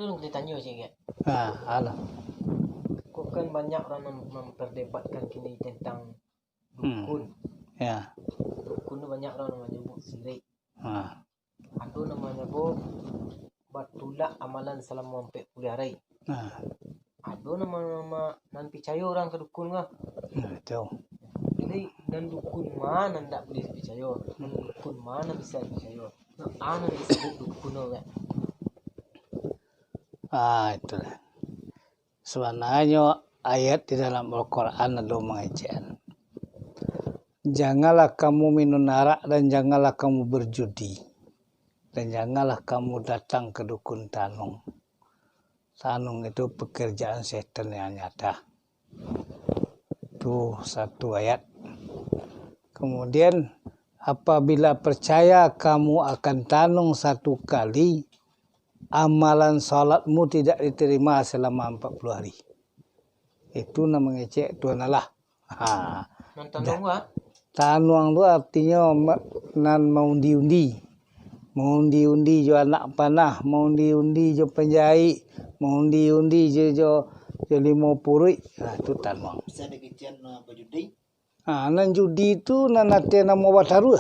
dulu ditanya sih ya. Alah. Kok kan banyak orang memperdebatkan kini tentang dukun. Ya. Dukun itu banyak orang menyebut sirik. Ada namanya batulak amalan selama 40 hari. Ada nama nan percaya orang ke dukun kah? Itu. Jadi dan dukun mana ndak boleh percaya? Dan dukun mana bisa percaya? Ana disebut dukun kan? Itulah. Sebenarnya ayat di dalam Al-Quran ada mengajar. Janganlah kamu minum arak dan janganlah kamu berjudi. Dan janganlah kamu datang ke dukun tanung. Tanung itu pekerjaan setan yang nyata. Itu satu ayat. Kemudian apabila percaya kamu akan tanung satu kali, amalan salatmu tidak diterima selama 40 hari. Itu namanya cek Tuhan Allah. Tanung itu artinya nan mau diundi. Mau diundi jo anak panah, mau diundi jo penjahit, mau diundi jo limo purui. Itu tanung. Bisa dikecian berjudi? Nan judi itu nan ate nama wataru.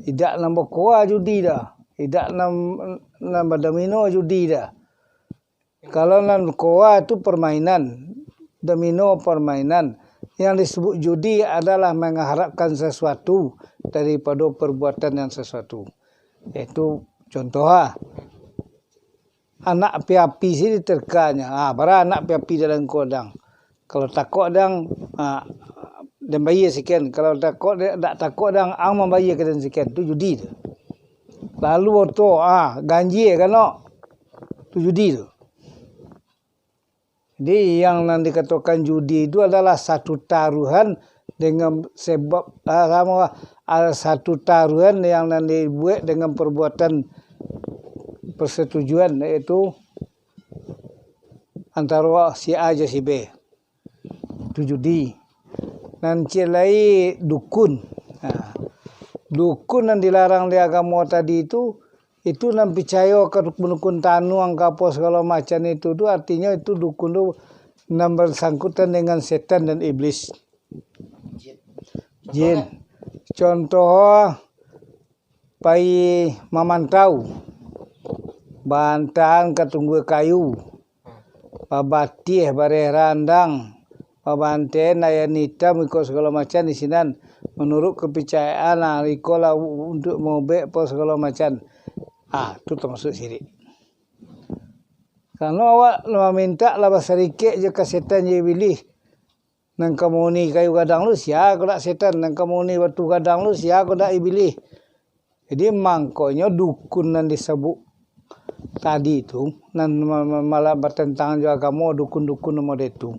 Tidak nama koa judi dah. Tidak nama domino judi dah. Kalau nan koa itu permainan, domino permainan. Yang disebut judi adalah mengharapkan sesuatu daripada perbuatan yang sesuatu. Itu contoh anak api-api sini terkanya. Para anak api-api dalam kodang. Kalau takut dang dan bayar sekian. Kalau takut tak takut dang ang membayar ke sekian. Itu judi tu. Lalu tu ganjil kan tu judi tu. Jadi yang nanti dikatakan judi itu adalah satu taruhan dengan sebab satu taruhan yang nanti dibuat dengan perbuatan persetujuan, yaitu antara si A dan si B. Itu judi. Dan cilai dukun. Dukun yang dilarang di agama tadi itu nan percaya ke dukun tanuang ke apa segala macam itu artinya itu dukun itu nan bersangkutan dengan setan dan iblis. Jin. Contoh pai memantau bantan ketunggu kayu, pabatih bare randang, pabanten ayan hitam ikut segala macam di sini menurut kepercayaan ikola untuk mobek apa segala macam. Itu termasuk sirik. Kalau awak meminta lah sedikit je ke setan je pilih. Nang kamu ni kayu gadang lu sia aku dak setan, nang kamu ni batu gadang lu sia aku dak pilih. Jadi mangkonya dukun yang disebut tadi itu nan malah bertentang juga kamu dukun-dukun nomor itu.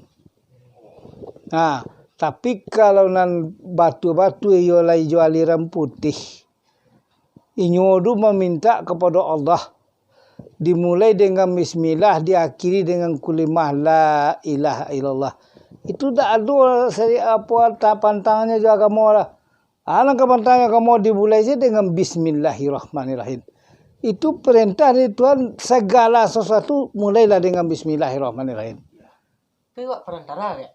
Tapi kalau nan batu-batu iyo lai jual aliran putih. Inyodu meminta kepada Allah. Dimulai dengan bismillah, diakhiri dengan kulimah la ilaha illallah. Itu tak ada seri apa pantangnya juga kamu lah. Alangkah pantangnya kamu dimulai saja dengan bismillahirrahmanirrahim. Itu perintah dari Tuhan, segala sesuatu mulailah dengan bismillahirrahmanirrahim. Itu juga perantara ya?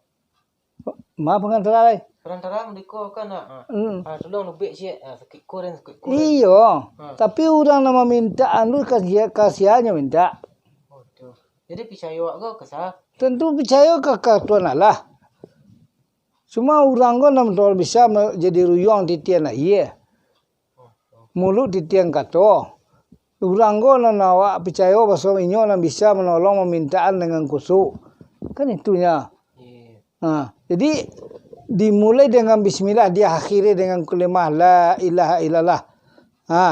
Maaf perantara lain. Perantara mereka kan tolong lebih sih sakit koren. Iya, tapi orang nama minta anu kasihannya minta. Jadi percaya ke kesah? Tentu percaya ke Tuhan Allah. Cuma orang kan nam bisa jadi ruyong titian iya. Mulut titian kata. Orang kan awak percaya bahasa inyo nam bisa menolong memintaan dengan kusuk. Kan itunya. Jadi dimulai dengan bismillah, diakhiri dengan kalimah la ilaha illallah.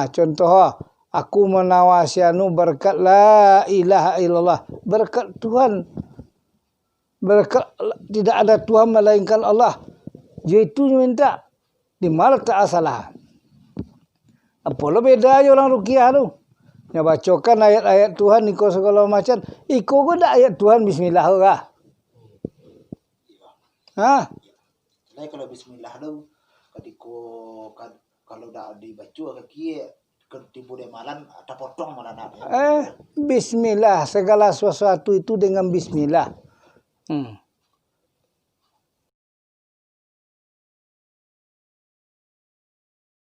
Contoh, aku menawasi anu berkat la ilaha illallah. Berkat Tuhan. Berkat tidak ada Tuhan melainkan Allah. Yaitu minta. Di mana tak salah. Apa beda aja orang rukiah tu. Yang bacakan ayat-ayat Tuhan iko segala macam. Iko pun tak ayat Tuhan bismillah lah. Kalau bismillah tu, kalau dah dibaca kaki timbul de malan ada potong malan apa. Bismillah, segala sesuatu itu dengan bismillah.